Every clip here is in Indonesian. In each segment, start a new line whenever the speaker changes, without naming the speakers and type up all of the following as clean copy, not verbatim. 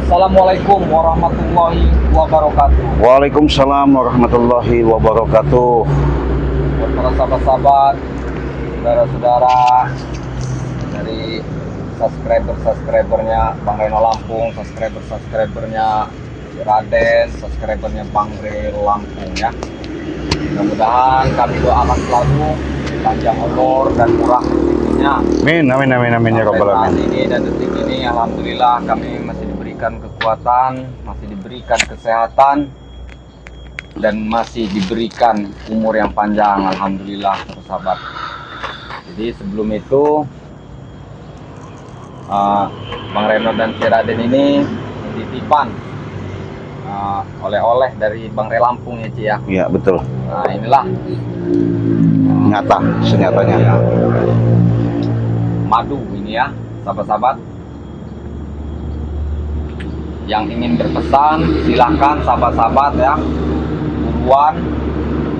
Assalamualaikum warahmatullahi wabarakatuh.
Waalaikumsalam warahmatullahi wabarakatuh.
Buat para sahabat-sahabat, saudara-saudara dari subscribernya Bang Reno Lampung, subscribernya Raden, subscribernya Bang Reno Lampung ya. Mudah-mudahan kami doakan selalu panjang umur dan murah rezekinya.
Amin ya rabbal
Saat
alamin.
ini dan detik ini alhamdulillah kami masih diberikan kekuatan, masih diberikan kesehatan, dan masih diberikan umur yang panjang, alhamdulillah sahabat. Jadi sebelum itu Bang Reno dan si Raden ini titipan oleh-oleh dari Bang Reno Lampung ya Ci ya.
Iya betul.
Nah inilah
Nyata senyatanya.
ya, madu ini ya sahabat-sahabat. Yang ingin berpesan silahkan sahabat-sahabat ya, buruan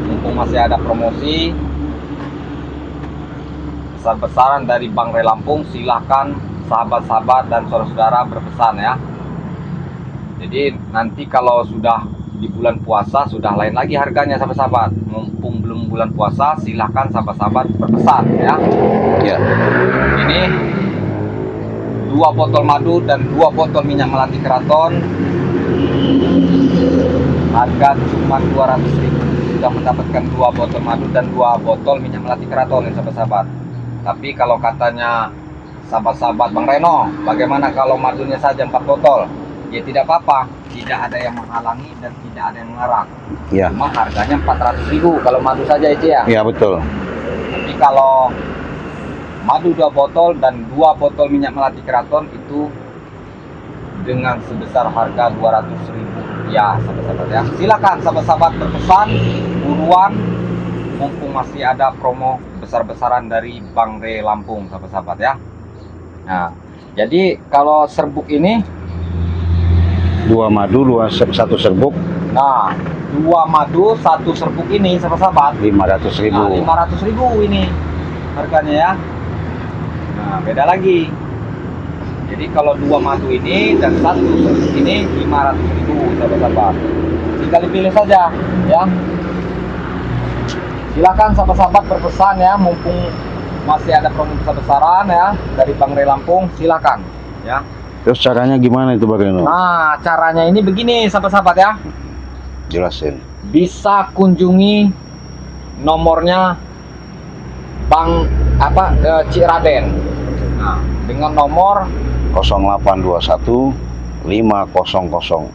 mumpung masih ada promosi besar-besaran dari Bang Reno Lampung. Silahkan sahabat-sahabat dan saudara-saudara berpesan ya. Jadi nanti kalau sudah di bulan puasa sudah lain lagi harganya sahabat-sahabat. Mumpung belum bulan puasa silahkan sahabat-sahabat berpesan ya.
Iya.
Ini 2 botol madu dan 2 botol minyak melati keraton, harga cuma 200.000. Sudah mendapatkan 2 botol madu dan 2 botol minyak melati keraton ya sahabat-sahabat. Tapi kalau katanya sahabat-sahabat Bang Reno, bagaimana kalau madunya saja 4 botol? Ya tidak apa-apa, tidak ada yang menghalangi dan tidak ada yang melarang.
Iya.
Cuma harganya 400.000 kalau madu saja itu ya.
Iya betul.
Tapi kalau madu 2 botol dan 2 botol minyak melati keraton itu dengan sebesar harga 200.000 ya sahabat-sahabat ya. Silakan sahabat-sahabat berpesan buruan mumpung masih ada promo besar-besaran dari Bang Reno Lampung sahabat-sahabat ya. Nah, jadi kalau serbuk ini
2 madu, 1 serbuk,
nah 2 madu 1 serbuk ini sahabat-sahabat
500.000.
nah, 500.000 ini harganya ya. Nah beda lagi. Jadi kalau 2 madu ini dan 1 serbuk ini 500.000 sahabat-sahabat. Tinggal dipilih saja ya. Silakan sahabat-sahabat berpesan ya, mumpung masih ada promo besar-besaran ya dari Bang Reno Lampung, silakan ya.
Terus caranya gimana itu Bang Reno?
Nah caranya ini begini sahabat-sahabat ya.
Jelasin.
Bisa kunjungi nomornya Bang Cik Raden. Nah, dengan nomor
0821 5006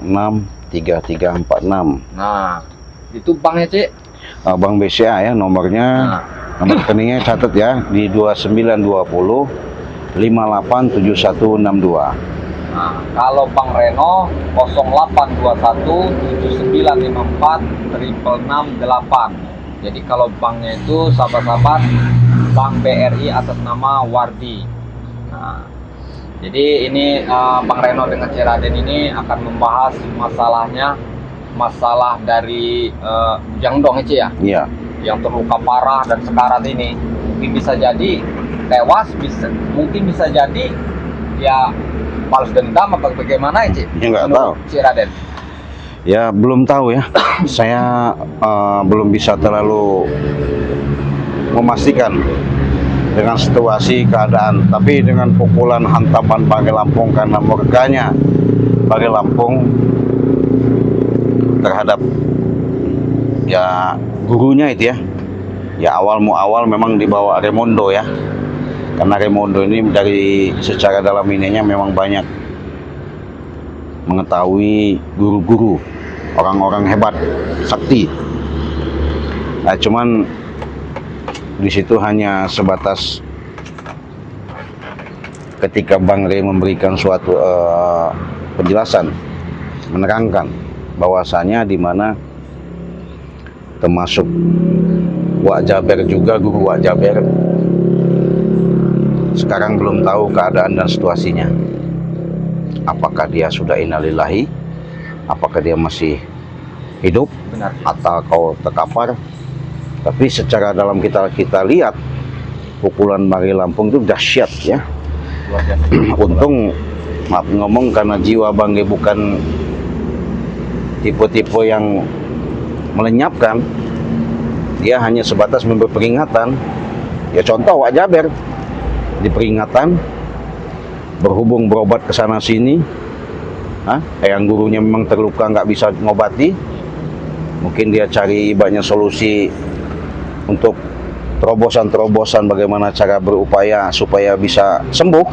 3346.
nah itu Bangnya Cik.
Bang BCA ya nomornya.
Nah,
Nomor rekeningnya catat ya di 2920 587162.
nah kalau Bang Reno 0821 7954 668. Jadi kalau banknya itu sahabat-sahabat Bank BRI atas nama Wardi. Nah, jadi ini Bang Reno dengan Cik Raden ini akan membahas masalah dari Bujang Dong ya,
Iya.
yang terluka parah dan sekarat ini. Mungkin bisa jadi tewas, mungkin bisa jadi ya balas dendam atau bagaimana ya Cik?
Ya nggak tahu.
Cik Raden.
Ya belum tahu ya. Saya belum bisa terlalu memastikan dengan situasi keadaan. Tapi dengan pukulan hantaman Bang Reno Lampung karena murkanya Bang Reno Lampung terhadap ya gurunya itu ya. Ya awal memang dibawa Remondo ya. Karena Remondo ini dari secara dalam ininya memang banyak mengetahui guru-guru, orang-orang hebat, sakti. Nah, cuman di situ hanya sebatas ketika Bang Reno memberikan suatu penjelasan, menerangkan bahwasanya di mana termasuk Wak Jaber juga, guru Wak Jaber sekarang belum tahu keadaan dan situasinya. Apakah dia sudah innalillahi, apakah dia masih hidup,
Benar.
atau kau terkapar. Tapi secara dalam kita lihat pukulan Bang Reno Lampung itu dahsyat ya.
Luar biasa.
Untung maaf ngomong, karena jiwa Bangge bukan tipe-tipe yang melenyapkan, dia hanya sebatas memberi peringatan. Ya contoh Wak Jaber di peringatan, berhubung berobat ke sana sini, yang gurunya memang terluka nggak bisa ngobati, mungkin dia cari banyak solusi untuk terobosan-terobosan bagaimana cara berupaya supaya bisa sembuh.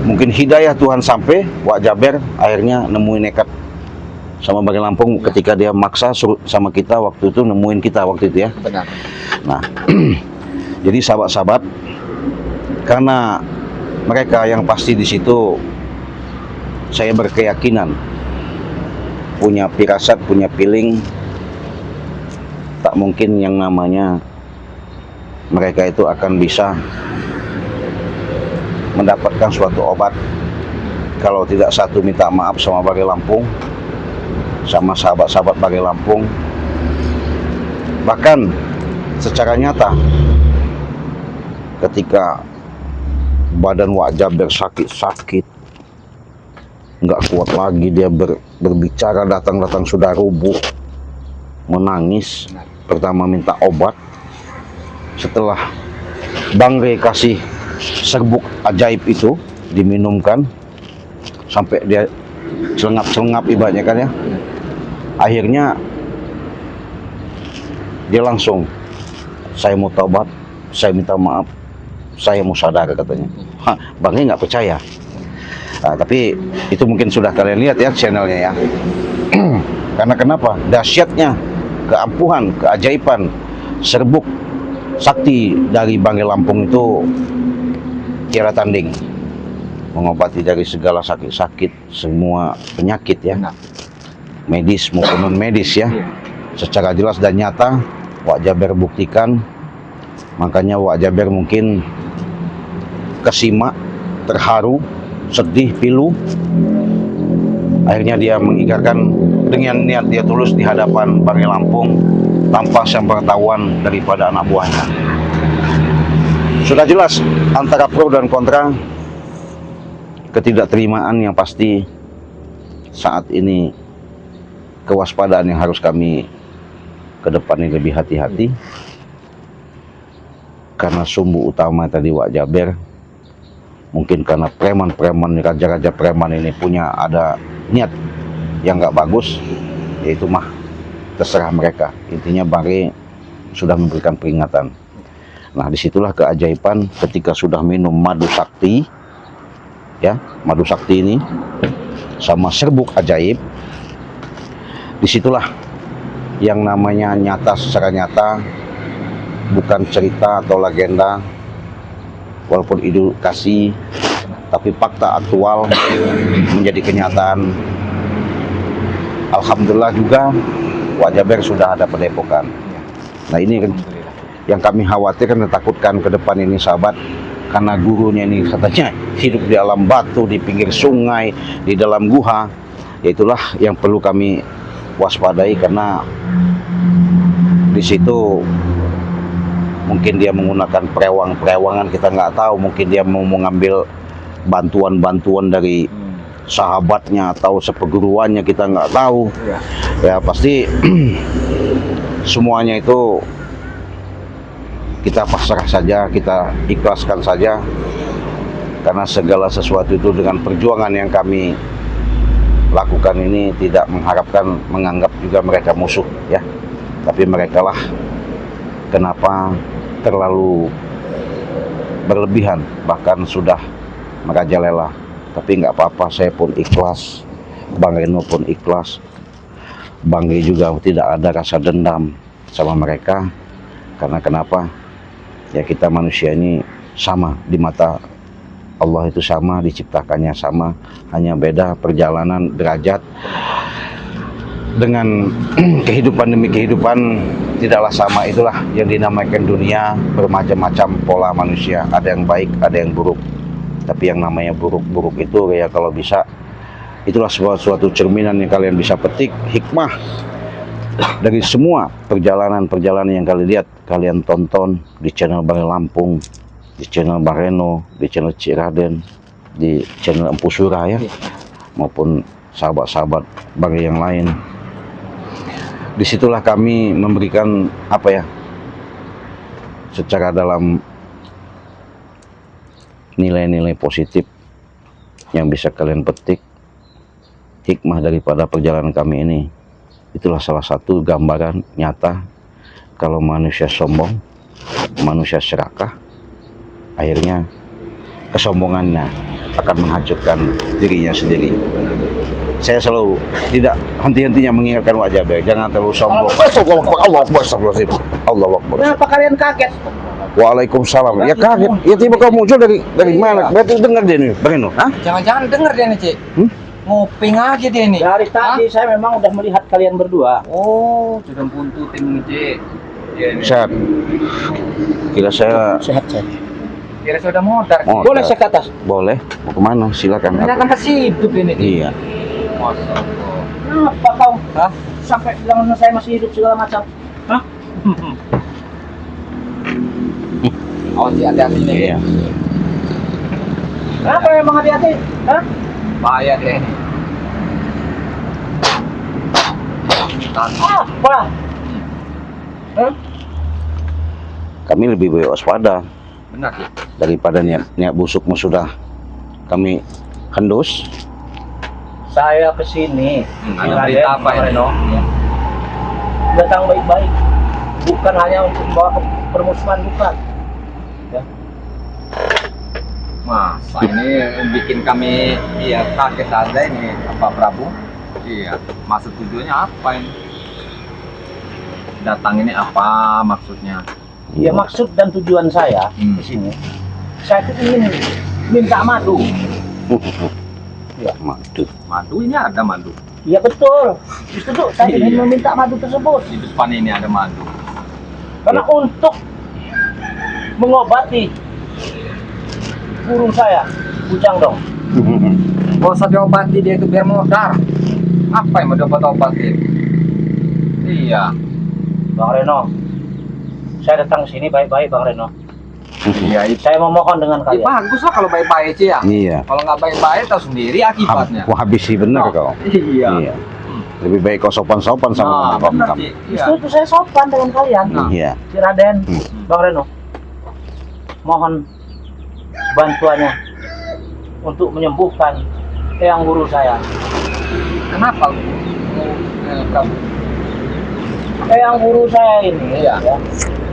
Mungkin hidayah Tuhan sampai, Wak Jaber akhirnya nemuin nekat sama Bangge Lampung ketika dia maksa suruh sama kita waktu itu, nemuin kita waktu itu ya.
Benar.
Nah, jadi sahabat-sahabat, karena mereka yang pasti di situ, saya berkeyakinan punya firasat, punya feeling, tak mungkin yang namanya mereka itu akan bisa mendapatkan suatu obat kalau tidak satu minta maaf sama Bangge Lampung, sama sahabat-sahabat Bangge Lampung. Bahkan secara nyata ketika badan Wak Jaber sakit-sakit, nggak kuat lagi dia berbicara, datang-datang sudah rubuh, menangis. Pertama minta obat, setelah Bangge kasih serbuk ajaib itu diminumkan sampai dia celengap-celengap ibaratnya kan ya, akhirnya dia langsung, saya mau taubat, saya minta maaf, saya mau sadar katanya. Bangge nggak percaya. Nah, tapi itu mungkin sudah kalian lihat ya channelnya ya. Karena kenapa? Dahsyatnya keampuhan, keajaiban serbuk sakti dari Bangge Lampung itu tiada tanding, mengobati dari segala sakit-sakit, semua penyakit ya, medis maupun non medis ya, secara jelas dan nyata Wak Jaber buktikan. Makanya Wak Jaber mungkin kesimak, terharu, sedih, pilu. Akhirnya dia mengikrarkan dengan niat dia tulus di hadapan Bangge Lampung tanpa sepengetahuan daripada anak buahnya. Sudah jelas antara pro dan kontra, ketidakterimaan yang pasti saat ini, kewaspadaan yang harus kami ke depan ini lebih hati-hati. Karena sumbu utama tadi Wak Jaber, mungkin karena preman-preman, raja-raja preman ini punya ada niat yang nggak bagus, yaitu mah terserah mereka. Intinya Bangge sudah memberikan peringatan. Nah, disitulah keajaiban ketika sudah minum madu sakti, ya, madu sakti ini sama serbuk ajaib. Disitulah yang namanya nyata, secara nyata, bukan cerita atau legenda, walaupun edukasi, tapi fakta aktual menjadi kenyataan. Alhamdulillah juga Wak Jaber sudah ada padepokan. Nah, ini yang kami khawatirkan dan takutkan ke depan ini sahabat, karena gurunya ini katanya hidup di alam batu, di pinggir sungai, di dalam guha. Itulah yang perlu kami waspadai, karena di situ mungkin dia menggunakan perewang-perewangan, kita nggak tahu. Mungkin dia mau mengambil bantuan-bantuan dari sahabatnya atau seperguruannya, kita nggak tahu. Ya pasti semuanya itu kita pasrah saja, kita ikhlaskan saja, karena segala sesuatu itu dengan perjuangan yang kami lakukan ini tidak mengharapkan menganggap juga mereka musuh ya, tapi mereka lah kenapa terlalu berlebihan, bahkan sudah merajalela. Tapi nggak apa-apa, saya pun ikhlas, Bang Reno pun ikhlas, Bangge juga tidak ada rasa dendam sama mereka. Karena kenapa? Ya kita manusia ini sama di mata Allah, itu sama, diciptakannya sama, hanya beda perjalanan derajat. Dengan kehidupan demi kehidupan tidaklah sama, itulah yang dinamakan dunia, bermacam-macam pola manusia, ada yang baik, ada yang buruk. Tapi yang namanya buruk-buruk itu ya kalau bisa, itulah suatu cerminan yang kalian bisa petik hikmah dari semua perjalanan-perjalanan yang kalian lihat, kalian tonton di channel Bangge Lampung, di channel Bang Reno, di channel Cik Raden, di channel Empu Sura ya,
Iya.
maupun sahabat-sahabat Bangre yang lain. Disitulah kami memberikan apa ya, secara dalam nilai-nilai positif yang bisa kalian petik hikmah daripada perjalanan kami ini. Itulah salah satu gambaran nyata kalau manusia sombong, manusia serakah, akhirnya kesombongannya akan menghancurkan dirinya sendiri. Saya selalu tidak henti-hentinya mengingatkan wajah baik, jangan terlalu sombong. Allah Akbar.
Kenapa kalian kaget?
Waalaikumsalam. Ya kaget. Ya tiba kau muncul dari mana? Berarti dengar dia nih, Bang Eno. Hah?
Jangan-jangan denger dia nih, Cik. Nguping aja dia nih.
Dari tadi saya memang udah melihat kalian berdua.
Oh, sudah buntutin nih, Cik. Iya nih.
Sehat. Kira saya
Sehat-sehat.
Kira sudah modar.
Oh,
Boleh saya ke atas?
boleh. Mau kemana? Silakan.
Ternyata masih hidup ini.
Iya.
Masa Allah.
Kenapa kau
Hah?
sampai bilang saya masih hidup segala macam? Hah?
Oh, Cik, hati-hati nih.
Iya.
Kenapa memang hati-hati? Hah?
Bahaya deh ini.
Apa? Hah?
Kami lebih baik waspada
Benar, Cik.
daripada niat busukmu sudah kami hendus.
Saya kesini.
Ada berita apa ini?
Reno?
Ya.
Datang baik-baik. Bukan hanya untuk membawa permusuhan, bukan. Ya.
Masa ini bikin kami kaget aja ini Pak Prabu. Iya, maksud tujuannya apa ini? Datang ini apa maksudnya?
Ya maksud dan tujuan saya ke sini. Saya itu ingin minta madu. Ya.
Madu.
Madu ini ada madu.
Iya betul. Justru tuh saya ingin
Iya.
meminta madu tersebut.
Di depan ini ada madu.
Karena untuk mengobati burung saya, Bujang Dong.
Gak usah diobati dia itu biar modar. Apa yang mau diobat-obatin? Iya.
Bang Reno, saya datang ke sini baik-baik, Bang Reno.
Iya, itu.
Saya memohon dengan
Ya,
kalian.
bagus lah kalau baik-baik sih ya.
Iya.
Kalau nggak baik-baik tahu sendiri akibatnya.
Wah, habisi benar kau.
Iya.
Iya. Lebih baik kau sopan-sopan
Nah,
sama
benar
kamu.
sih. Iya.
Justru itu saya sopan dengan kalian.
Nah.
Iya.
Si Raden, Bang Reno, mohon bantuannya untuk menyembuhkan eyang guru saya.
Kenapa? Prabu?
Eyang guru saya ini,
Iya.
ya,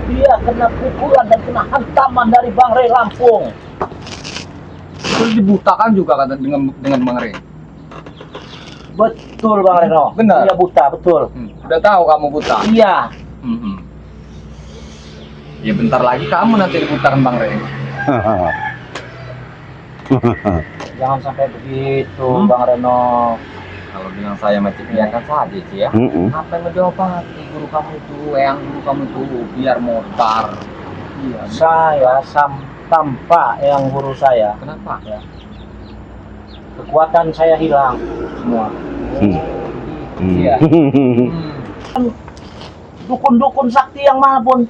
dia kena pukulan dan kena hantaman dari Bang Rey Lampung.
Terus dibutakan juga kata dengan Bang Rey.
Betul Bang Reno.
Benar.
Iya buta, betul.
Udah tahu kamu buta.
Iya.
Ya bentar lagi kamu nanti dibutakan Bang Rey.
Jangan sampai begitu Bang Reno.
Kalau dengan saya macam biarkan saja sih ya. Apa yang mau diobati guru kamu itu, yang guru kamu itu biar modar. Iya.
Saya tanpa eyang guru saya,
Kenapa?
ya, kekuatan saya hilang semua.
Iya.
Dukun-dukun sakti yang manapun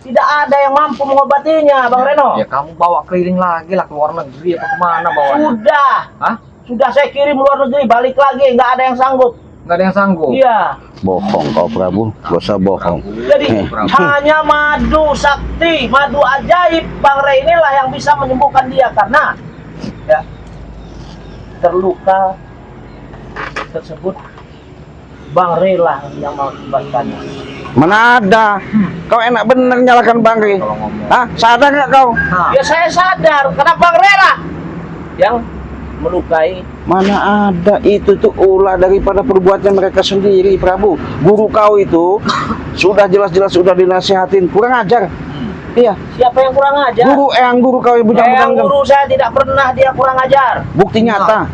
tidak ada yang mampu mengobatinya, Bang Reno.
Ya kamu bawa keliling lagi lah ke luar negeri apa kemana bawanya?
Sudah.
Hah?
Sudah saya kirim luar negeri, balik lagi, nggak ada yang sanggup.
Nggak ada yang sanggup?
Iya.
Bohong kau Prabu, gak usah bohong.
Jadi
Prabu.
hanya madu sakti, madu ajaib Bang Rey inilah yang bisa menyembuhkan dia karena ya, terluka tersebut Bang Rey lah yang mengakibatkannya.
Mana ada? Kau enak bener nyalakan Bang Rey.
Kalau ngomong.
Hah? Sadar nggak kau?
Nah,
Ya saya sadar karena Bang Rey lah yang melukai.
Mana ada, itu tuh ulah daripada perbuatan mereka sendiri, Prabu. Guru kau itu sudah jelas-jelas sudah dinasihatin, kurang ajar. Iya,
Siapa yang kurang ajar?
guru kau ibu
Yang guru saya tidak pernah dia kurang ajar.
bukti nyata.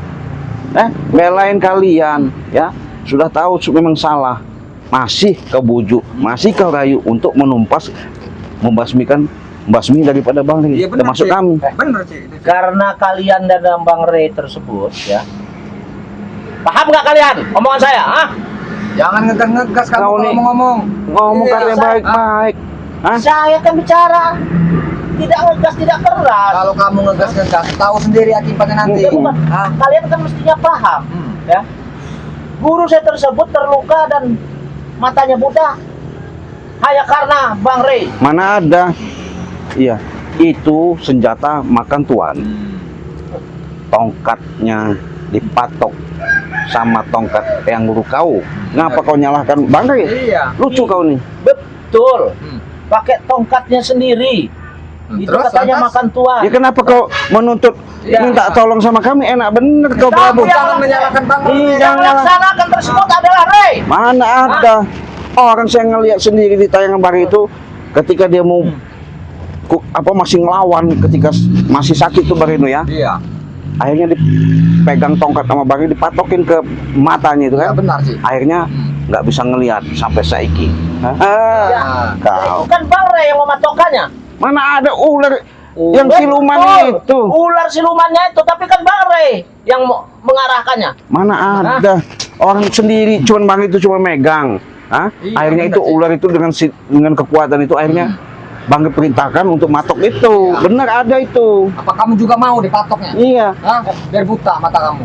Belain kalian, ya. Sudah tahu memang salah. Masih kau bujuk, masih kau rayu untuk membasmi daripada Bang Rey,
iya benar
termasuk
sih.
kami.
Bener sih. itu.
Karena kalian dan Bang Rey tersebut ya. Paham nggak kalian omongan saya? Hah?
Jangan ngegas-ngegas kamu
Kau
kalau
nih.
ngomong.
Ngomong
Iya,
katanya
saya-
baik-baik. Hah?
Saya kan bicara. tidak ngegas, tidak keras.
Kalau kamu ngegas, tahu sendiri akibatnya nanti.
Ya, bukan.
Hah?
Kalian kan mestinya paham, ya. Guru saya tersebut terluka dan matanya buta. Hanya karena Bang Rey.
Mana ada? Iya, itu senjata makan tuan. Tongkatnya dipatok sama tongkat yang guru kau. Ngapa kau nyalahkan Bang Rey?
Iya.
Lucu kau nih.
Betul. Pakai tongkatnya sendiri. Itu
Terus,
katanya
lantas?
makan tuan.
Ya kenapa kau menuntut
Iya.
minta tolong sama kami? Enak bener kau Prabu.
Jangan menyalahkan Bang Rey.
Iya,
Yang
jangan.
melaksanakan tersebut adalah Rey.
Mana ada orang saya ngelihat sendiri di tayangan Bang itu ketika dia mau masih ngelawan ketika masih sakit tuh Bang Rino ya.
Iya.
Akhirnya dipegang tongkat sama Bang Rino, dipatokin ke matanya itu
Ya,
kan.
benar sih.
Akhirnya nggak bisa ngelihat sampai saiki.
Ya.
Kau
Bukan Bang Rey yang mematokkannya.
mana ada ular yang
Betul.
siluman itu?
Ular silumannya itu, tapi kan Bang Rey yang mengarahkannya.
Mana ada orang sendiri cuman Bang itu cuma megang. Hah?
Iya,
Akhirnya
benar
itu
sih.
ular itu dengan kekuatan itu akhirnya Bang perintahkan untuk matok itu.
Iya.
Benar ada itu.
Apa kamu juga mau dipatoknya?
Iya.
Hah? Biar buta mata kamu.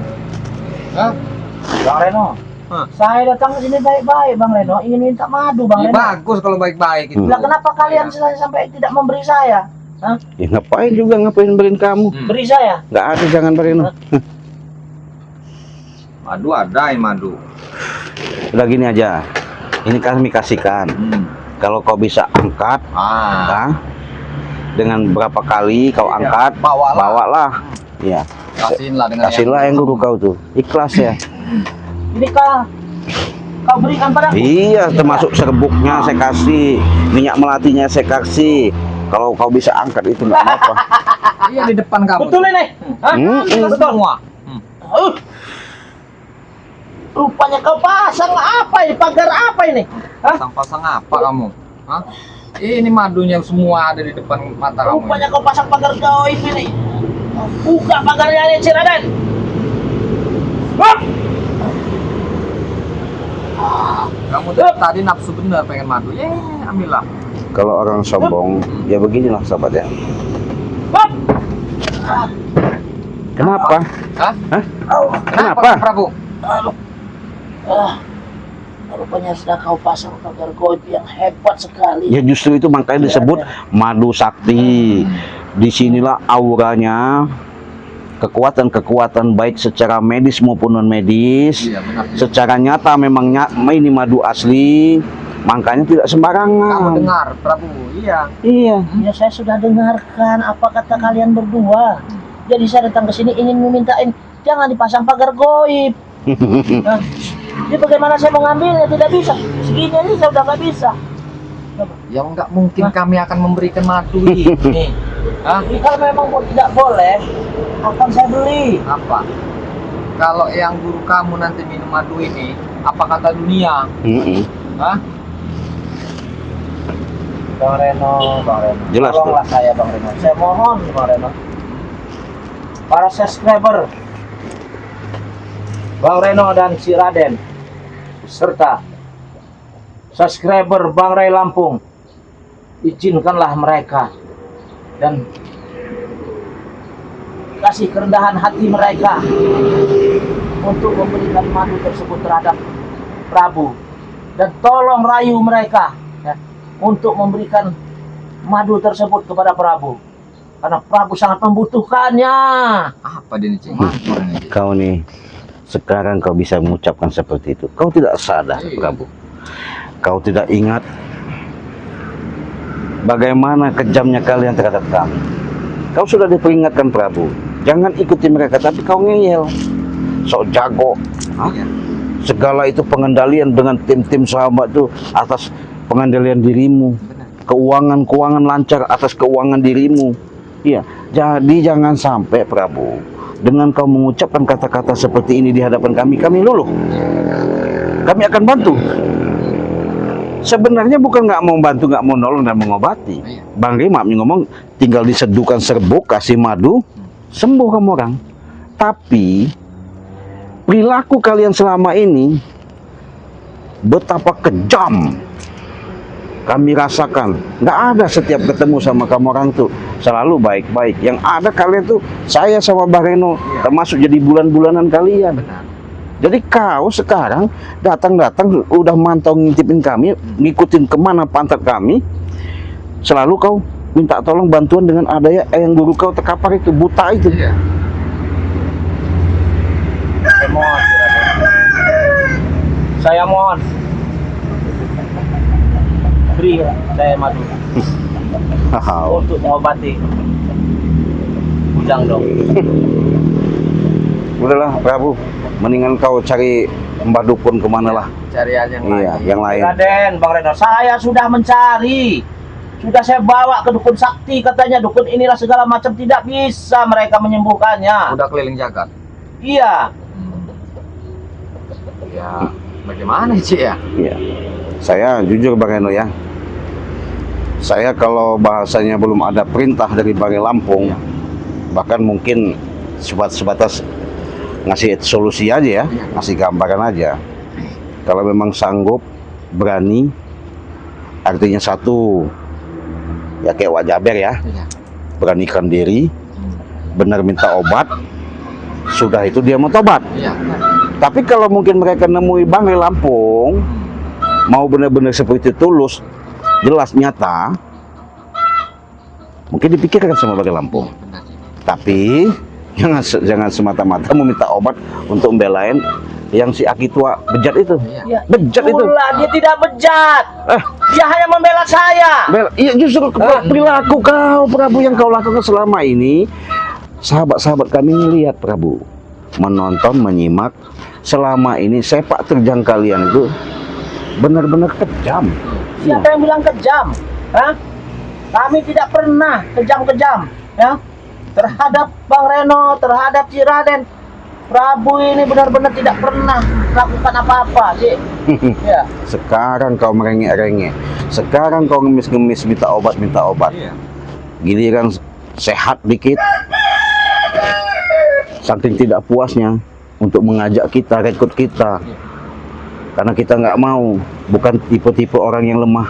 Hah?
Bang Reno, saya datang ke sini baik-baik Bang Reno, ingin minta madu Bang
Ya,
Reno.
bagus kalau baik-baik itu.
Lah kenapa kalian sampai tidak memberi saya? Hah?
Ya ngapain juga ngapain beliin kamu?
Beri saya.
Nggak ada, jangan beliin.
Madu ada yang madu.
Udah gini aja. Ini kami kasihkan. Kalau kau bisa angkat, dengan berapa kali kau angkat, bawalah. Ya.
Kasihinlah dengan
Kasihlah yang guru kau tuh. Ikhlas ya.
Ini kau berikan padaku.
Iya, termasuk serbuknya saya kasih, minyak melatinya saya kasih. Kalau kau bisa angkat itu nggak apa-apa.
Iya di depan kamu.
Betul ini. Hah?
Betul semua.
Rupanya kau pasang apa ini? Pagar apa ini? Hah?
Pasang-pasang apa kamu? Hah? Ini madunya semua ada di depan mata kamu.
Rupanya kau pasang pagar gaib ini. Buka pagarnya ini, Ciraden. Hah?
Kamu dari tadi nafsu bener pengen madu. Ya, ambillah.
Kalau orang sombong, ya beginilah sahabat ya.
Hah?
Kenapa?
Hah?
Hah?
Kenapa, Prabu?
Rupanya sudah kau pasang pagar gaib yang hebat sekali.
Ya justru itu makanya disebut madu sakti. Disinilah auranya, kekuatan-kekuatan baik secara medis maupun non medis.
Iya, benar.
Secara nyata memang ini madu asli, makanya tidak
Kamu
sembarangan.
dengar, Prabu? Iya.
Iya.
Ya saya sudah dengarkan apa kata kalian berdua. Jadi saya datang ke sini ingin memintain jangan dipasang pagar goib. Nah, jadi bagaimana saya mau ngambilnya? Tidak bisa. Segini aja saya udah nggak bisa.
Ya nggak mungkin kami akan memberikan madu ini.
Nih,
Hah?
jadi kalau memang tidak boleh, akan saya beli.
Apa? Kalau yang guru kamu nanti minum madu ini, apa kata dunia? Hah?
Bang Reno.
Jelas tuh.
Tolonglah saya Bang Reno. Saya mohon Bang Reno. Para subscriber Bang Reno dan si Raden serta subscriber Bang Ray Lampung, izinkanlah mereka dan kasih kerendahan hati mereka untuk memberikan madu tersebut terhadap Prabu, dan tolong rayu mereka ya, untuk memberikan madu tersebut kepada Prabu karena Prabu sangat membutuhkannya.
Apa dia nih, Cing? Madu ini.
Kau nih, sekarang kau bisa mengucapkan seperti itu. Kau tidak sadar,
Iya.
Prabu. Kau tidak ingat bagaimana kejamnya kalian terhadap kami. Kau sudah diperingatkan, Prabu. Jangan ikuti mereka, tapi kau ngeyel. Sok jago. Hah?
Iya.
Segala itu pengendalian dengan tim-tim sahabat tuh atas pengendalian dirimu.
Benar.
Keuangan lancar atas keuangan dirimu. Iya. Jadi jangan sampai, Prabu, dengan kau mengucapkan kata-kata seperti ini di hadapan kami luluh. Kami akan bantu. Sebenarnya bukan nggak mau bantu, nggak mau nolong dan mengobati.
Iya.
Bang Rima ngomong tinggal diseduhkan serbuk, kasih madu, sembuh kamu orang. Tapi perilaku kalian selama ini betapa kejam. kami rasakan. Nggak ada setiap ketemu sama kamu orang tuh selalu baik-baik. Yang ada kalian tuh saya sama Bang Reno termasuk jadi bulan-bulanan kalian.
Benar.
Jadi kau sekarang datang-datang udah mantau ngintipin kami, ngikutin kemana pantat kami. Selalu kau minta tolong bantuan dengan adanya yang guru kau terkapar itu, buta itu.
Iya.
Saya mohon beri saya madu untuk mengobati bujang dong.
Udahlah Prabu, mendingan kau cari mbah dukun kemana lah.
Cari aja yang
Iya,
lain.
yang lain.
Raden, Bang Reno, saya sudah mencari. Sudah saya bawa ke dukun sakti, katanya dukun inilah segala macam, tidak bisa mereka menyembuhkannya.
Udah keliling jagat.
Iya.
Ya, bagaimana sih ya?
Iya. Saya jujur Bang Reno ya. Saya kalau bahasanya belum ada perintah dari Bang Lampung, bahkan mungkin sebatas ngasih solusi aja ya, ngasih gambaran aja. Kalau memang sanggup, berani, artinya satu, ya kayak Wak Jaber ya,
Iya.
beranikan diri, benar minta obat, sudah itu dia mau tobat.
Iya.
Tapi kalau mungkin mereka nemui Bang Lampung, mau benar-benar seperti tulus, jelas nyata, mungkin dipikirkan sama Bang Lampung.
Benar.
Tapi jangan semata-mata meminta obat untuk membelain yang si Aki tua bejat itu.
Iya.
Bejat itu.
Itulah, dia tidak bejat. Dia hanya membela saya.
Iya justru perilaku kau Prabu yang kau lakukan selama ini. Sahabat-sahabat kami lihat Prabu, menonton, menyimak selama ini sepak terjang kalian itu benar-benar kejam.
Siapa yang bilang kejam? Hah? Kami tidak pernah kejam-kejam, ya, terhadap Bang Reno, terhadap si Raden. Prabu ini benar-benar tidak pernah melakukan apa-apa, sih. Ya.
Sekarang kau merengek-rengek, sekarang kau ngemis-ngemis minta obat.
Iya.
Giliran sehat dikit, saking tidak puasnya untuk mengajak kita, rekrut kita, karena kita nggak mau, bukan tipe-tipe orang yang lemah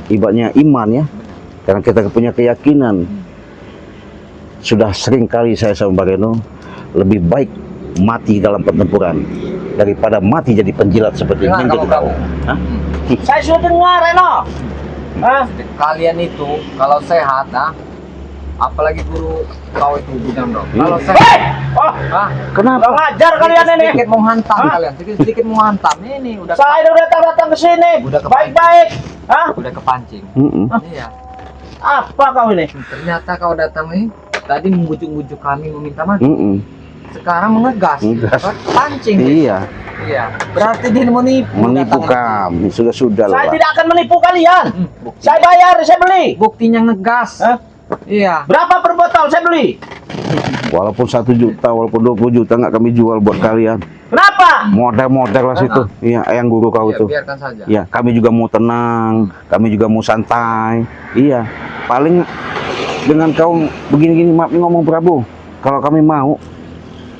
ibaratnya iman ya, karena kita punya keyakinan. Sudah sering kali saya sama Bang Reno, lebih baik mati dalam pertempuran daripada mati jadi penjilat seperti
Dengar
ini.
kamu, Prabu.
Hah?
Saya sudah dengar, Reno. Hah?
Kalian itu kalau sehat, apalagi guru kau itu bujang dong. Kalau sehat,
Hei! Oh,
ah,
Kenapa?
kurang ajar kalian ini.
sedikit mau hantam
Hah?
kalian, sedikit mau hantam. Ini udah
Saya udah datang-datang ke sini.
Udah kepancing.
Baik-baik. Hah?
udah kepancing.
Mm-mm.
Iya.
Apa kau ini?
Ternyata kau datang nih tadi membujuk-bujuk kami meminta mati.
Mm-mm.
Sekarang mengegas.
Ngegas.
Pancing.
Iya,
Iya. Berarti dia menipu.
menipu
datang.
kami, sudah
Saya
lah.
tidak akan menipu kalian. Saya bayar, saya beli.
Buktinya ngegas.
Hah?
Iya.
Berapa per botol saya beli?
Walaupun 1 juta, walaupun 20 juta nggak kami jual buat kalian.
Kenapa?
Model-model lah situ. Iya, yang guru kau
Iya,
tuh.
biarkan saja.
Iya, kami juga mau tenang, kami juga mau santai. Iya, paling dengan kau begini-gini, maaf nih ngomong Prabu. Kalau kami mau,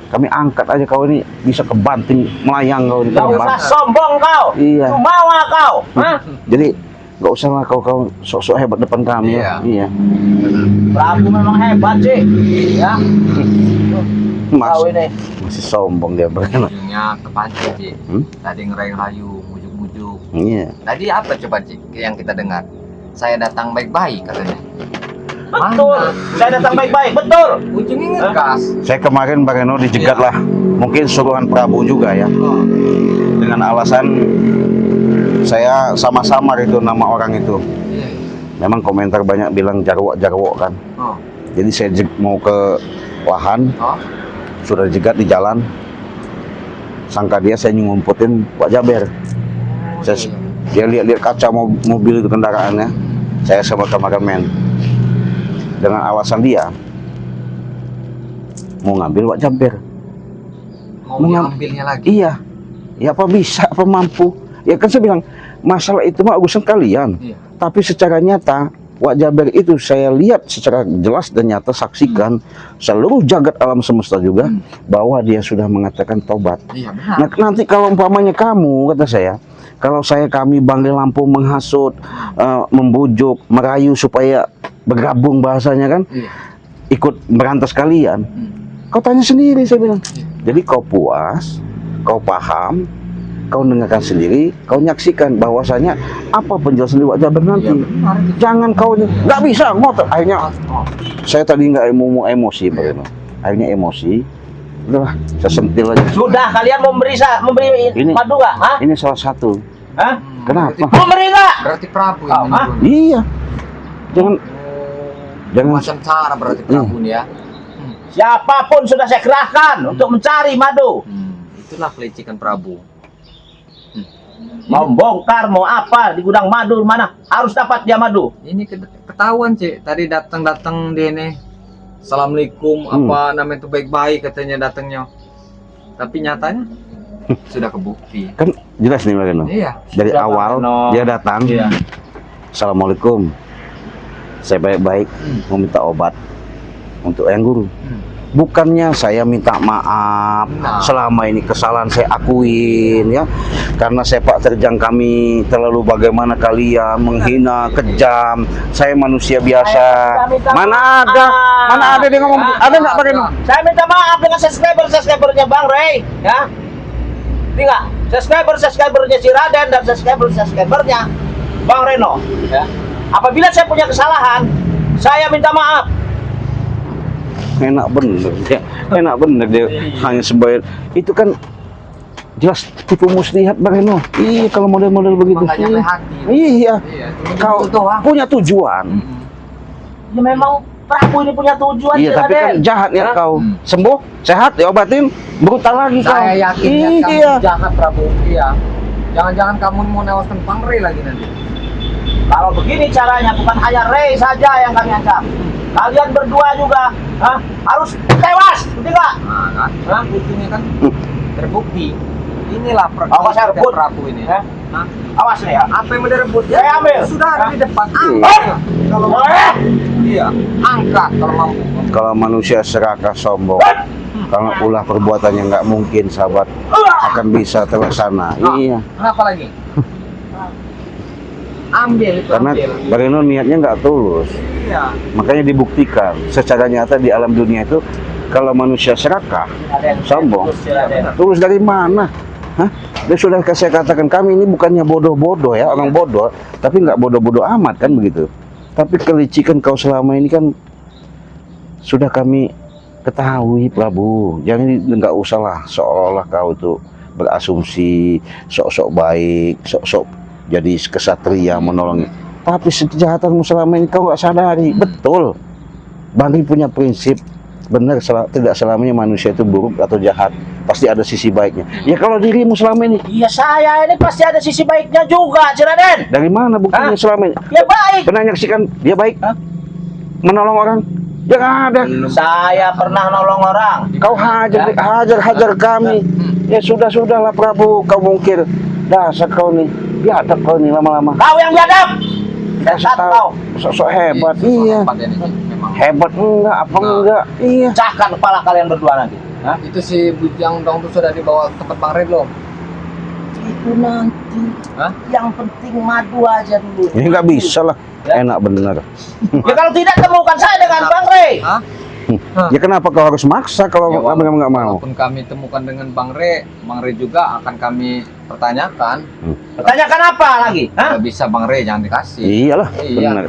kami angkat aja kau ini bisa kebanting melayang kau di
Gak usah
terbang.
sombong kau.
Iya.
Jumawa kau. Hah?
Jadi nggak usah lah kau sok-sok hebat depan kami ya. Iya.
Prabu memang hebat sih. Ya. Kau ini.
Masih sombong dia bagaimana?
Ujungnya kepancing, Ci.
Hmm?
Tadi ngerayu-rayu, mujuk-mujuk.
Iya.
Tadi apa coba, Ci, yang kita dengar? Saya datang baik-baik katanya.
Betul.
Mana?
Saya datang baik-baik. Betul.
Ujungnya ngegas.
Saya kemarin Bang Reno dijegat lah, mungkin suruhan Prabu juga ya,
Oh,
dengan alasan saya sama-sama itu nama orang itu.
iya.
Memang komentar banyak bilang jarwo kan.
Oh,
Jadi saya mau ke lahan,
oh,
sudah dijegat di jalan. Sangka dia saya ngumputin Wak Jaber. Saya,
iya.
dia lihat kaca mobil itu kendaraannya. Saya sama kameramen. Dengan alasan dia mau ngambil Wak Jaber.
Mau
Menyam-
ngambilnya lagi.
Iya. Ya apa bisa, apa mampu. Ya kan saya bilang, masalah itu mah urusan kalian.
Iya.
Tapi secara nyata, Wak Jaber itu saya lihat secara jelas dan nyata, saksikan seluruh jagat alam semesta juga bahwa dia sudah mengatakan tobat.
Iya benar.
Nah, nanti kalau umpamanya kamu, kata saya, kalau kami Bangli Lampung menghasut, membujuk, merayu supaya bergabung bahasanya kan,
Iya.
ikut berantas kalian, kau tanya sendiri, saya bilang. Jadi kau puas, kau paham, kau dengarkan sendiri, kau nyaksikan bahwasanya apa penjelasan di Wak Jaber nanti.
Iya, benar.
Jangan kau nggak bisa ngotot. Akhirnya saya tadi nggak mau emosi, Bagaimana? Akhirnya emosi. Udahlah, saya sentil aja.
Sudah, kalian memberi
Ini-
madu nggak? Hah?
Ini salah satu.
Hah?
Kenapa?
Memberi nggak?
Berarti Prabu
Oh,
ini.
hah?
Iya. Jangan. Jangan.
Macam cara berarti Prabu nih ya.
Siapapun sudah saya kerahkan untuk mencari madu.
Itulah kelicikan Prabu.
Mau bongkar, mau apa di gudang madu mana harus dapat dia madu.
Ini ketahuan Cik, tadi datang dia nih. Assalamualaikum, apa namanya itu baik-baik katanya datangnya. Tapi nyatanya sudah kebukti.
Kan jelas nih Bagaimana?
Iya.
Dari
Sudah,
awal
Bang Eno.
dia datang.
Iya.
Assalamualaikum. Saya baik-baik mau minta obat untuk Eyang Guru. Bukannya saya minta maaf,
Nah.
selama ini kesalahan saya akuin ya, karena sepak terjang kami terlalu bagaimana kalian menghina, kejam. Saya manusia biasa. Mana ada dia ngomong, ada nggak Bagaimana?
Saya minta maaf dengan subscribernya Bang Ray, ya. Ini nggak? Subscribernya si Raden dan subscribernya Bang Reno, ya. Apabila saya punya kesalahan, saya minta maaf.
Enak bener dia hanya sebaik itu kan jelas tipu muslihat Bagaimana? Iya kalau model-model begitu.
Makanya sampai hati.
Iya.
Iya,
Kau
itu doang.
punya tujuan.
Ya memang Prabu ini punya tujuan,
Iya,
si
tapi kan
Raden.
jahat ya
Hah?
kau. Sembuh, sehat, diobatin, brutal lagi kau.
Saya yakin ya
Iya.
kamu jahat Prabu. Iya. Jangan-jangan kamu mau newaskan Bang Ray lagi nanti.
Kalau begini caranya, bukan hanya Ray saja yang kami ancam. Kalian berdua juga harus tewas, betul nggak?
Nah kan,
Hah?
buktinya kan terbukti. Inilah
Awas saya rebut.
Prabu ini.
Hah?
Hah?
Awas nih ya.
Apa yang mau direbut?
Saya ambil.
Sudah ada di depan.
Iya.
Angkat. Kalau
Eh!
iya, angkat kalau mampu.
Kalau manusia serakah sombong, kalau ulah perbuatannya nggak mungkin, sahabat, akan bisa terlaksana.
Nah,
Iya.
Kenapa lagi? Ambil itu,
Karena
ambil.
Bagaimana niatnya nggak tulus.
Iya.
Makanya dibuktikan secara nyata di alam dunia itu kalau manusia serakah,
Raden,
sombong,
terus si Raden.
tulus dari mana? Hah? Dia sudah saya katakan kami ini bukannya bodoh-bodoh ya, orang bodoh, tapi nggak bodoh-bodoh amat kan begitu. Tapi kelicikan kau selama ini kan sudah kami ketahui Prabu. Jangan nggak usahlah seolah-olah kau itu berasumsi sok-sok baik, sok-sok jadi kesatria menolong. Tapi kejahatanmu selama ini kau nggak sadari. Betul. Bangli punya prinsip benar, tidak selamanya manusia itu buruk atau jahat, pasti ada sisi baiknya. Ya kalau dirimu selama ini
Iya, saya ini pasti ada sisi baiknya juga, si Raden.
dari mana buktinya
Hah?
selama ini?
Ya baik.
Pernah nyaksikan dia baik?
Hah?
Menolong orang? Ya nggak ada.
Saya pernah nolong orang.
Kau hajar kami. Ya sudahlah Prabu, kau mungkir. Dasar kau nih, biadab kau nih lama-lama.
Kau yang biadab.
Dasar kau, sok-sok hebat. Iya.
Tempat ini sih, memang.
Hebat enggak, apa enggak? Iya.
Pecahkan kepala kalian berdua nanti. Hah?
Itu si Bujang Dong tuh sudah dibawa ke tempat Bang Ray belum?
Itu nanti.
Hah?
Yang penting madu aja dulu.
Ini nggak bisa lah.
Ya.
Enak bener.
Ya kalau tidak temukan saya dengan Bang Ray.
Hah?
Ya kenapa kau harus maksa kalau
Ya,
kamu nggak mau?
Walaupun kami temukan dengan Bang Ray juga akan kami pertanyakan.
Pertanyakan apa lagi? Hah?
Kalau bisa Bang Ray jangan dikasih.
Iyalah,
Iya.
benar.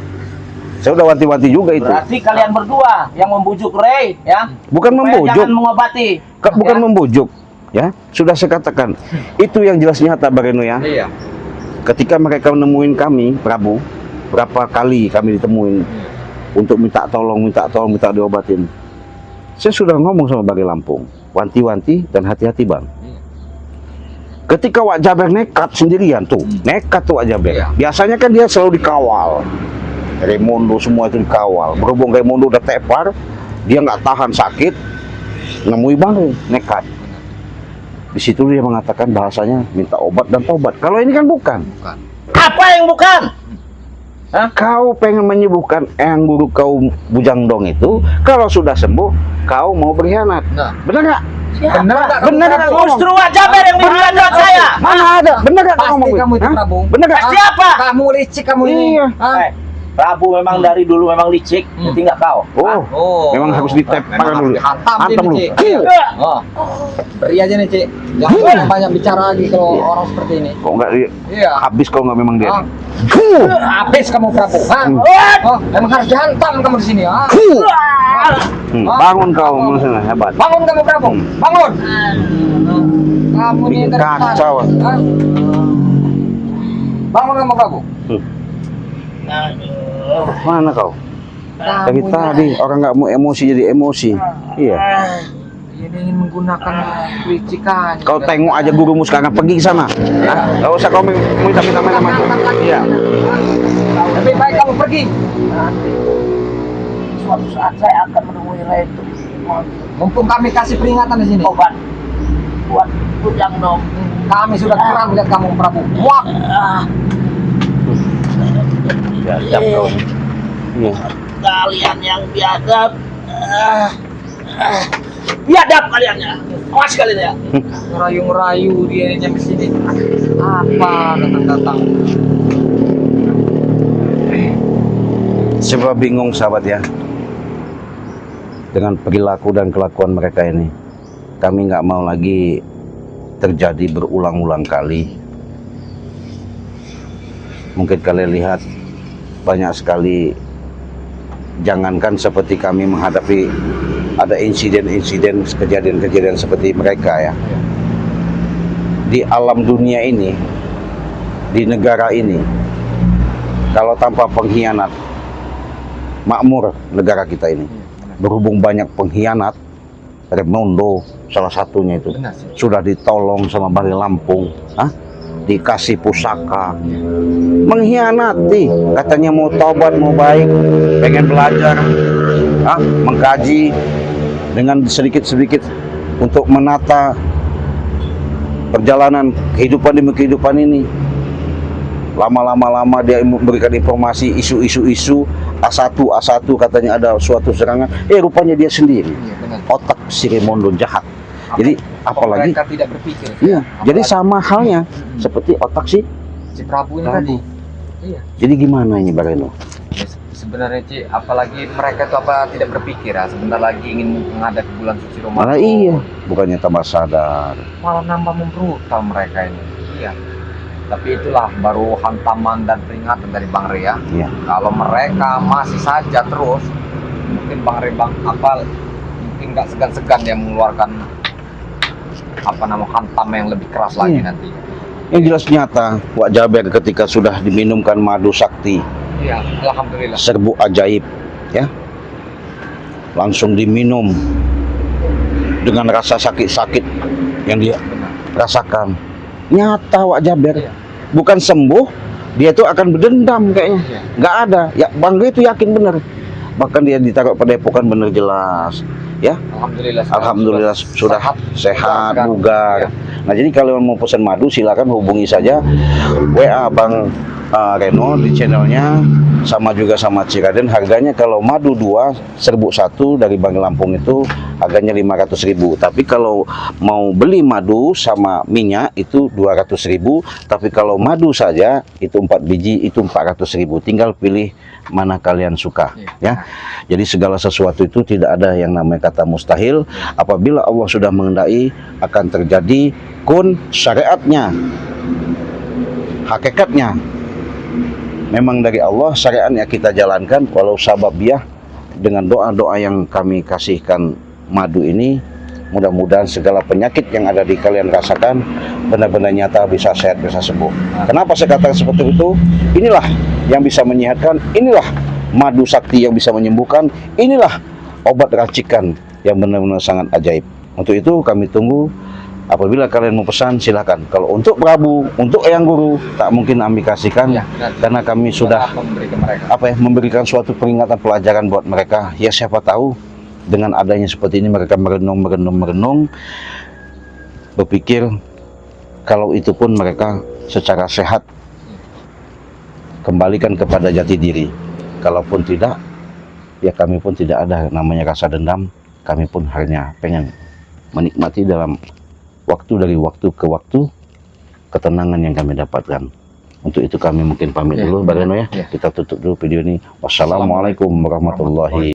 Saya udah wanti-wanti juga itu.
Berarti kalian berdua yang membujuk Ray, ya?
Bukan
Supaya
membujuk,
Jangan mengobati.
bukan
Ya?
membujuk. Ya, sudah saya katakan. Itu yang jelas nyata Bareno ya.
Iya.
Ketika mereka menemuin kami, Prabu, berapa kali kami ditemuin untuk minta tolong, minta diobatin. Saya sudah ngomong sama Bagi Lampung, wanti-wanti dan hati-hati Bang. Ketika Wak Jaber nekat sendirian tuh, nekat tuh Wak Jaber.
Iya.
Biasanya kan dia selalu dikawal. Raimundo semua itu dikawal. Berhubung Raimundo udah tepar, dia nggak tahan sakit, nemui Bang Ray, nekat. Di situ dia mengatakan bahasanya minta obat dan tobat. Kalau ini kan bukan.
Bukan.
Apa yang bukan? Hah?
Kau pengen menyembuhkan Eyang Guru kau Bujang Dong itu, kalau sudah sembuh kau mau berkhianat.
Nah,
Bener nggak?
bener nggak kamu,
Bener
Prabu?
nggak?
Justru Wak Jaber yang menghianat saya.
Mana ada? Bener nggak
Pasti
ngomong
kamu itu,
Hah?
Prabu.
Bener nggak?
Pasti apa?
Kamu licik kamu ini.
Iya.
Hah?
Prabu memang dari dulu memang licik,
Hmm.
ngerti nggak kau?
Oh,
Oh,
memang harus ditepang
memang
dulu.
harus dihantam
Hantam
ini,
dulu.
Cik. Oh, beri aja nih, Cik. Jangan banyak bicara lagi kalau orang seperti ini.
kok nggak
Iya.
habis kau nggak memang dia.
Ah.
Huh.
Habis kamu, Prabu. Hah? Oh, memang harus dihantam kamu di sini. Ah.
Bangun kau manusia hebat.
Bangun kamu, Prabu. Bangun. Kamu ini
Bikin
dari
kacau.
Hah? Bangun kamu, Prabu.
Mana kau? Dari
Kamu
tadi orang nggak mau emosi jadi emosi. Iya.
ini ingin menggunakan licikan.
Kau tengok aja gurumu sekarang pergi ke sana. Hah? Gak usah kau minta macam-macam. Iya.
Lebih baik kamu pergi.
Suatu saat saya akan menemui Rai itu.
Mumpung kami kasih peringatan di sini.
Obat buat Bujang Dong.
Kami sudah kurang melihat kamu, Prabu. Muak.
Siap kau. Iya.
Kalian yang biadab. Biadab kalian ya. Awas kalian ya.
Ngerayu-ngerayu dia nyampe sini. Apa datang-datang?
Sebab bingung sahabat ya. Dengan perilaku dan kelakuan mereka ini, kami nggak mau lagi terjadi berulang-ulang kali. Mungkin kalian lihat banyak sekali, jangankan seperti kami menghadapi ada insiden-insiden, kejadian-kejadian seperti mereka ya. Di alam dunia ini, di negara ini, kalau tanpa pengkhianat, makmur negara kita ini. Berhubung banyak pengkhianat, Raimundo salah satunya itu
Benar sih.
sudah ditolong sama Bali Lampung, dikasih pusaka, mengkhianati, katanya mau taubat, mau baik, pengen belajar, mengkaji dengan sedikit-sedikit untuk menata perjalanan kehidupan demi kehidupan ini. Lama-lama dia memberikan informasi isu-isu A1 katanya ada suatu serangan, rupanya dia sendiri
Iya, benar.
otak si Raimundo jahat. Jadi apalagi
mereka tidak berpikir.
iya, jadi sama halnya seperti otak si.
Si Prabu ini
Prabu.
tadi. Iya.
Jadi gimana ini Bareno?
Ya, sebenarnya Ci, apalagi mereka itu apa tidak berpikir ya, sebentar lagi ingin menghadapi bulan suci Ramadan.
Malah iya, bukannya tambah sadar.
Malah nambah membrutal mereka ini. Iya. Tapi itulah baru hantaman dan peringatan dari Bang Ria.
Iya.
Kalau mereka masih saja terus, mungkin Bang Ria mungkin nggak segan-segan dia mengeluarkan hantam yang lebih keras lagi
Iya.
nanti.
Yang jelas nyata, Wak Jaber ketika sudah diminumkan madu sakti,
Iya, alhamdulillah.
serbuk ajaib, ya, langsung diminum dengan rasa sakit-sakit yang dia
Benar.
rasakan. Nyata Wak Jaber,
Iya.
bukan sembuh, dia tuh akan berdendam kayaknya.
Iya.
Nggak ada, ya Bang Ria itu yakin bener. Bahkan dia ditaruh padepokan bener jelas, ya.
Alhamdulillah. sekarang
Alhamdulillah sudah sehat, bugar.
Iya.
Nah, jadi kalau mau pesan madu silakan hubungi saja WA Bang Reno di channelnya, sama juga sama Ciraden. Harganya kalau madu 2 serbuk 1 dari Bang Lampung itu harganya 500.000. Tapi kalau mau beli madu sama minyak itu 200.000. Tapi kalau madu saja itu 4 biji itu 400.000. Tinggal pilih mana kalian suka, ya. Jadi segala sesuatu itu tidak ada yang namanya kata mustahil. Apabila Allah sudah mengendaki akan terjadi, kun syariatnya, hakikatnya memang dari Allah, syariatnya kita jalankan walau sababiah dengan doa-doa yang kami kasihkan madu ini. Mudah-mudahan segala penyakit yang ada di kalian rasakan benar-benar nyata, bisa sehat, bisa sembuh. Kenapa saya katakan seperti itu? Inilah yang bisa menyehatkan, inilah madu sakti yang bisa menyembuhkan, inilah obat racikan yang benar-benar sangat ajaib. Untuk itu kami tunggu. Apabila kalian mau pesan silakan. Kalau untuk Prabu, untuk Eyang Guru tak mungkin kami kasihkan,
Iya,
karena kami sudah
memberikan mereka.
memberikan suatu peringatan pelajaran buat mereka. Ya siapa tahu dengan adanya seperti ini mereka merenung, berpikir kalau itu pun mereka secara sehat kembalikan kepada jati diri. Kalaupun tidak, ya kami pun tidak ada namanya rasa dendam. Kami pun hanya pengen menikmati dalam waktu dari waktu ke waktu ketenangan yang kami dapatkan. Untuk itu kami mungkin pamit
Ya.
dulu, Bang Reno ya.
Ya.
Kita tutup dulu video ini. Wassalamualaikum warahmatullahi